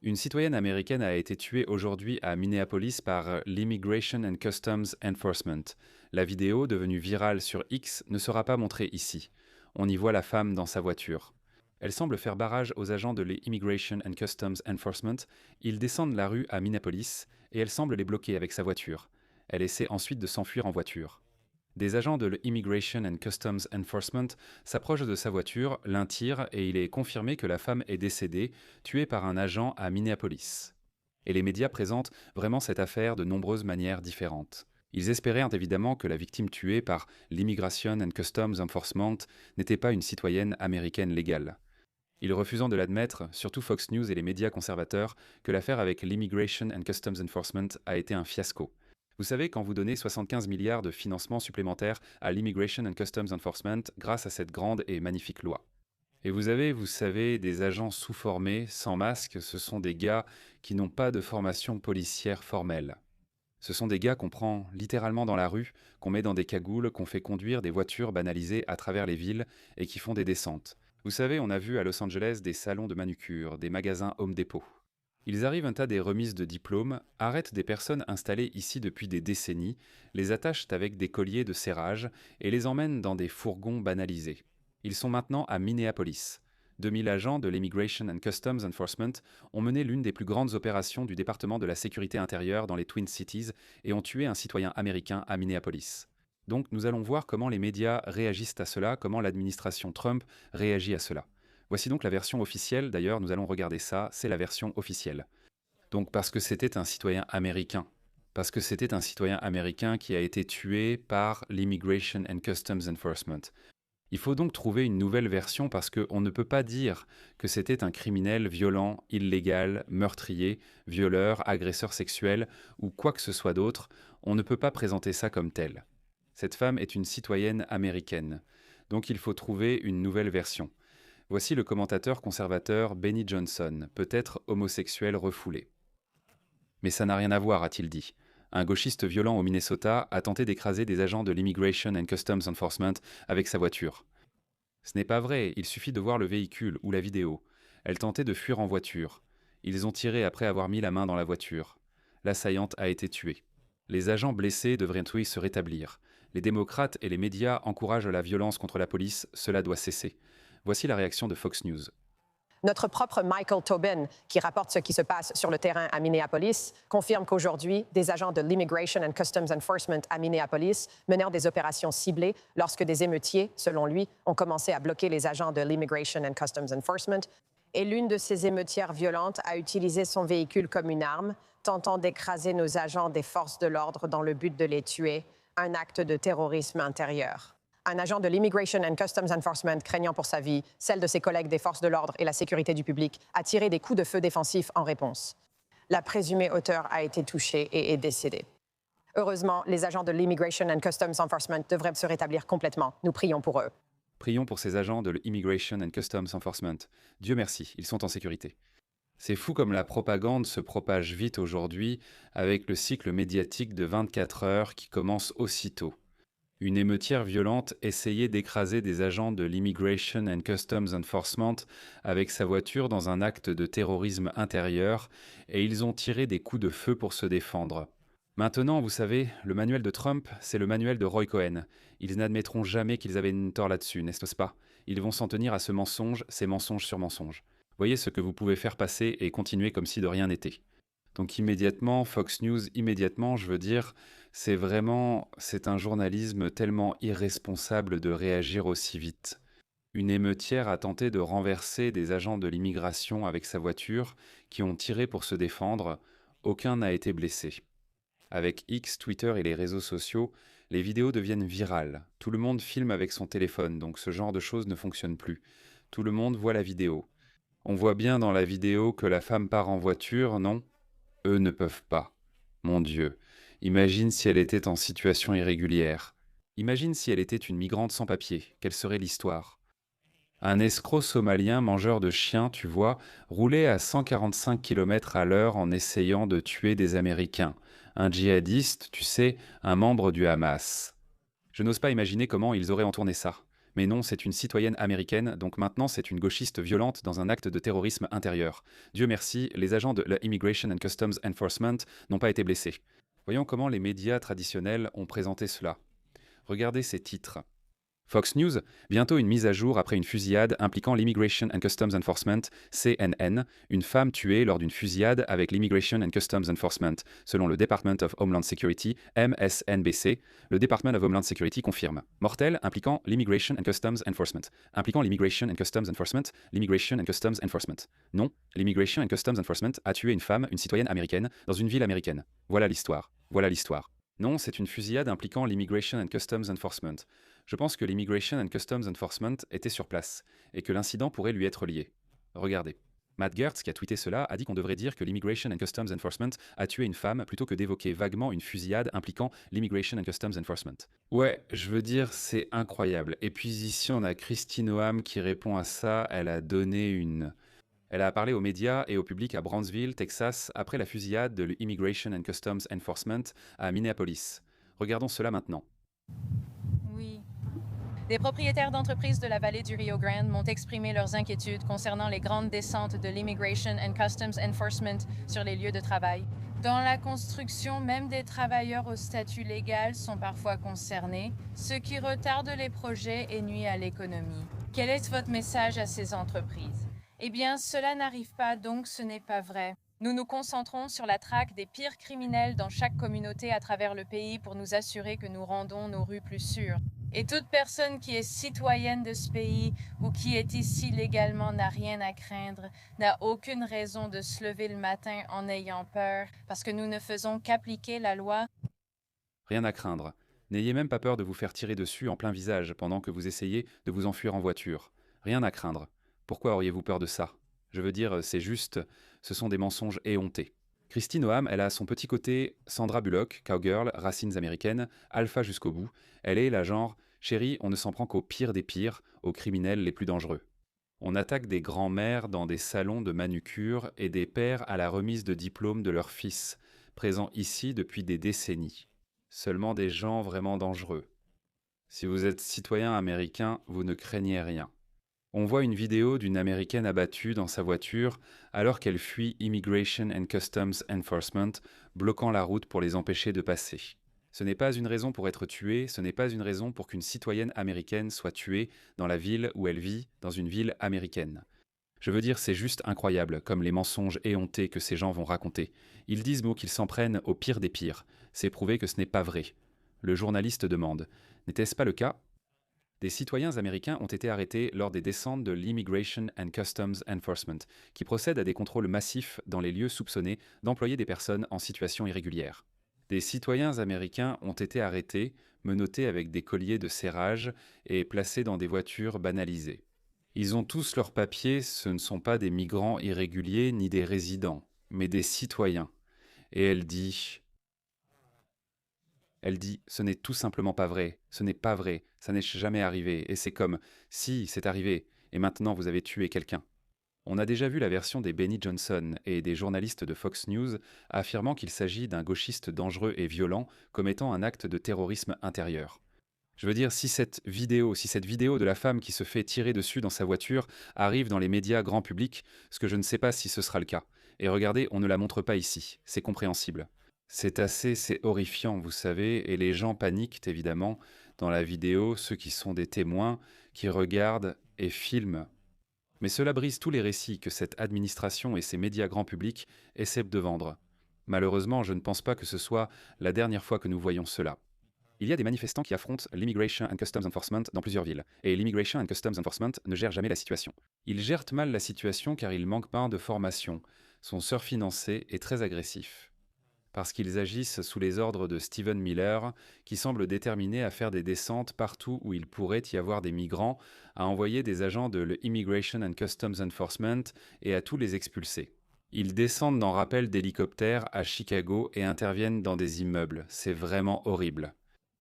Une citoyenne américaine a été tuée aujourd'hui à Minneapolis par l'Immigration and Customs Enforcement. La vidéo, devenue virale sur X, ne sera pas montrée ici. On y voit la femme dans sa voiture. Elle semble faire barrage aux agents de l'Immigration and Customs Enforcement. Ils descendent la rue à Minneapolis et elle semble les bloquer avec sa voiture. Elle essaie ensuite de s'enfuir en voiture. Des agents de l'Immigration and Customs Enforcement s'approchent de sa voiture, l'un tire et il est confirmé que la femme est décédée, tuée par un agent à Minneapolis. Et les médias présentent vraiment cette affaire de nombreuses manières différentes. Ils espéraient évidemment que la victime tuée par l'Immigration and Customs Enforcement n'était pas une citoyenne américaine légale. Ils refusant de l'admettre, surtout Fox News et les médias conservateurs, que l'affaire avec l'Immigration and Customs Enforcement a été un fiasco. Vous savez, quand vous donnez 75 milliards de financement supplémentaires à l'Immigration and Customs Enforcement grâce à cette grande et magnifique loi. Et vous savez, des agents sous-formés, sans masque, ce sont des gars qui n'ont pas de formation policière formelle. Ce sont des gars qu'on prend littéralement dans la rue, qu'on met dans des cagoules, qu'on fait conduire des voitures banalisées à travers les villes et qui font des descentes. Vous savez, on a vu à Los Angeles des salons de manucure, des magasins Home Depot. Ils arrivent à des remises de diplômes, arrêtent des personnes installées ici depuis des décennies, les attachent avec des colliers de serrage et les emmènent dans des fourgons banalisés. Ils sont maintenant à Minneapolis. 2000 agents de l'Immigration and Customs Enforcement ont mené l'une des plus grandes opérations du département de la sécurité intérieure dans les Twin Cities et ont tué un citoyen américain à Minneapolis. Donc nous allons voir comment les médias réagissent à cela, comment l'administration Trump réagit à cela. Voici donc la version officielle, d'ailleurs nous allons regarder ça, c'est la version officielle. Donc parce que c'était un citoyen américain. Parce que c'était un citoyen américain qui a été tué par l'Immigration and Customs Enforcement. Il faut donc trouver une nouvelle version parce qu'on ne peut pas dire que c'était un criminel violent, illégal, meurtrier, violeur, agresseur sexuel ou quoi que ce soit d'autre. On ne peut pas présenter ça comme tel. Cette femme est une citoyenne américaine. Donc il faut trouver une nouvelle version. Voici le commentateur conservateur Benny Johnson, peut-être homosexuel refoulé. Mais ça n'a rien à voir, a-t-il dit. Un gauchiste violent au Minnesota a tenté d'écraser des agents de l'Immigration and Customs Enforcement avec sa voiture. Ce n'est pas vrai, il suffit de voir le véhicule ou la vidéo. Elle tentait de fuir en voiture. Ils ont tiré après avoir mis la main dans la voiture. L'assaillante a été tuée. Les agents blessés devraient tous se rétablir. Les démocrates et les médias encouragent la violence contre la police, cela doit cesser. Voici la réaction de Fox News. Notre propre Michael Tobin, qui rapporte ce qui se passe sur le terrain à Minneapolis, confirme qu'aujourd'hui, des agents de l'Immigration and Customs Enforcement à Minneapolis menèrent des opérations ciblées lorsque des émeutiers, selon lui, ont commencé à bloquer les agents de l'Immigration and Customs Enforcement. Et l'une de ces émeutières violentes a utilisé son véhicule comme une arme, tentant d'écraser nos agents des forces de l'ordre dans le but de les tuer, un acte de terrorisme intérieur. Un agent de l'Immigration and Customs Enforcement, craignant pour sa vie, celle de ses collègues des forces de l'ordre et la sécurité du public, a tiré des coups de feu défensifs en réponse. La présumée auteure a été touchée et est décédée. Heureusement, les agents de l'Immigration and Customs Enforcement devraient se rétablir complètement. Nous prions pour eux. Prions pour ces agents de l'Immigration and Customs Enforcement. Dieu merci, ils sont en sécurité. C'est fou comme la propagande se propage vite aujourd'hui avec le cycle médiatique de 24 heures qui commence aussitôt. Une émeutière violente essayait d'écraser des agents de l'Immigration and Customs Enforcement avec sa voiture dans un acte de terrorisme intérieur et ils ont tiré des coups de feu pour se défendre. Maintenant, vous savez, le manuel de Trump, c'est le manuel de Roy Cohen. Ils n'admettront jamais qu'ils avaient une tort là-dessus, n'est-ce pas? Ils vont s'en tenir à ce mensonge, c'est mensonge sur mensonge. Voyez ce que vous pouvez faire passer et continuer comme si de rien n'était. Donc immédiatement, Fox News, immédiatement, je veux dire, c'est un journalisme tellement irresponsable de réagir aussi vite. Une émeutière a tenté de renverser des agents de l'immigration avec sa voiture qui ont tiré pour se défendre. Aucun n'a été blessé. Avec X, Twitter et les réseaux sociaux, les vidéos deviennent virales. Tout le monde filme avec son téléphone, donc ce genre de choses ne fonctionne plus. Tout le monde voit la vidéo. On voit bien dans la vidéo que la femme part en voiture, non? Eux ne peuvent pas. Mon Dieu, imagine si elle était en situation irrégulière. Imagine si elle était une migrante sans papier. Quelle serait l'histoire? Un escroc somalien mangeur de chiens, tu vois, roulait à 145 km/h en essayant de tuer des Américains. Un djihadiste, tu sais, un membre du Hamas. Je n'ose pas imaginer comment ils auraient entourné ça. Mais non, c'est une citoyenne américaine, donc maintenant c'est une gauchiste violente dans un acte de terrorisme intérieur. Dieu merci, les agents de la Immigration and Customs Enforcement n'ont pas été blessés. Voyons comment les médias traditionnels ont présenté cela. Regardez ces titres. Fox News, bientôt une mise à jour après une fusillade impliquant l'Immigration and Customs Enforcement, CNN, une femme tuée lors d'une fusillade avec l'Immigration and Customs Enforcement, selon le Department of Homeland Security, MSNBC. Le Department of Homeland Security confirme. Mortel impliquant l'Immigration and Customs Enforcement. Impliquant l'Immigration and Customs Enforcement, l'Immigration and Customs Enforcement. Non, l'Immigration and Customs Enforcement a tué une femme, une citoyenne américaine, dans une ville américaine. Voilà l'histoire. Voilà l'histoire. Non, c'est une fusillade impliquant l'Immigration and Customs Enforcement. Je pense que l'Immigration and Customs Enforcement était sur place et que l'incident pourrait lui être lié. Regardez. Matt Gertz, qui a tweeté cela, a dit qu'on devrait dire que l'Immigration and Customs Enforcement a tué une femme plutôt que d'évoquer vaguement une fusillade impliquant l'Immigration and Customs Enforcement. Ouais, je veux dire, c'est incroyable. Et puis ici, on a Kristi Noem qui répond à ça. Elle a parlé aux médias et au public à Brownsville, Texas, après la fusillade de l'Immigration and Customs Enforcement à Minneapolis. Regardons cela maintenant. Oui. Des propriétaires d'entreprises de la vallée du Rio Grande m'ont exprimé leurs inquiétudes concernant les grandes descentes de l'Immigration and Customs Enforcement sur les lieux de travail. Dans la construction, même des travailleurs au statut légal sont parfois concernés, ce qui retarde les projets et nuit à l'économie. Quel est votre message à ces entreprises? Eh bien, cela n'arrive pas, donc ce n'est pas vrai. Nous nous concentrons sur la traque des pires criminels dans chaque communauté à travers le pays pour nous assurer que nous rendons nos rues plus sûres. Et toute personne qui est citoyenne de ce pays ou qui est ici légalement n'a rien à craindre, n'a aucune raison de se lever le matin en ayant peur, parce que nous ne faisons qu'appliquer la loi. Rien à craindre. N'ayez même pas peur de vous faire tirer dessus en plein visage pendant que vous essayez de vous enfuir en voiture. Rien à craindre. Pourquoi auriez-vous peur de ça? Je veux dire, c'est juste, ce sont des mensonges éhontés. Kristi Noem, elle a son petit côté Sandra Bullock, cowgirl, racines américaines, alpha jusqu'au bout. Elle est la genre « Chérie, on ne s'en prend qu'au pire des pires, aux criminels les plus dangereux ». On attaque des grands-mères dans des salons de manucure et des pères à la remise de diplômes de leurs fils, présents ici depuis des décennies. Seulement des gens vraiment dangereux. Si vous êtes citoyen américain, vous ne craignez rien. On voit une vidéo d'une Américaine abattue dans sa voiture alors qu'elle fuit Immigration and Customs Enforcement, bloquant la route pour les empêcher de passer. Ce n'est pas une raison pour être tuée, ce n'est pas une raison pour qu'une citoyenne américaine soit tuée dans la ville où elle vit, dans une ville américaine. Je veux dire, c'est juste incroyable, comme les mensonges éhontés que ces gens vont raconter. Ils disent qu'ils s'en prennent au pire des pires. C'est prouvé que ce n'est pas vrai. Le journaliste demande « N'était-ce pas le cas ?» Des citoyens américains ont été arrêtés lors des descentes de l'Immigration and Customs Enforcement, qui procède à des contrôles massifs dans les lieux soupçonnés d'employer des personnes en situation irrégulière. Des citoyens américains ont été arrêtés, menottés avec des colliers de serrage et placés dans des voitures banalisées. Ils ont tous leurs papiers, ce ne sont pas des migrants irréguliers ni des résidents, mais des citoyens. Et elle dit, ce n'est tout simplement pas vrai, ce n'est pas vrai, ça n'est jamais arrivé, et c'est comme, si, c'est arrivé, et maintenant vous avez tué quelqu'un. On a déjà vu la version des Benny Johnson et des journalistes de Fox News affirmant qu'il s'agit d'un gauchiste dangereux et violent commettant un acte de terrorisme intérieur. Je veux dire, si cette vidéo de la femme qui se fait tirer dessus dans sa voiture arrive dans les médias grand public, ce que je ne sais pas si ce sera le cas. Et regardez, on ne la montre pas ici, c'est compréhensible. C'est horrifiant, vous savez, et les gens paniquent évidemment dans la vidéo, ceux qui sont des témoins, qui regardent et filment. Mais cela brise tous les récits que cette administration et ses médias grand public essaient de vendre. Malheureusement, je ne pense pas que ce soit la dernière fois que nous voyons cela. Il y a des manifestants qui affrontent l'Immigration and Customs Enforcement dans plusieurs villes, et l'Immigration and Customs Enforcement ne gère jamais la situation. Ils gèrent mal la situation car ils manquent pas de formation, sont surfinancés et très agressifs. Parce qu'ils agissent sous les ordres de Stephen Miller, qui semble déterminé à faire des descentes partout où il pourrait y avoir des migrants, à envoyer des agents de l'Immigration and Customs Enforcement et à tous les expulser. Ils descendent dans rappel d'hélicoptères à Chicago et interviennent dans des immeubles. C'est vraiment horrible.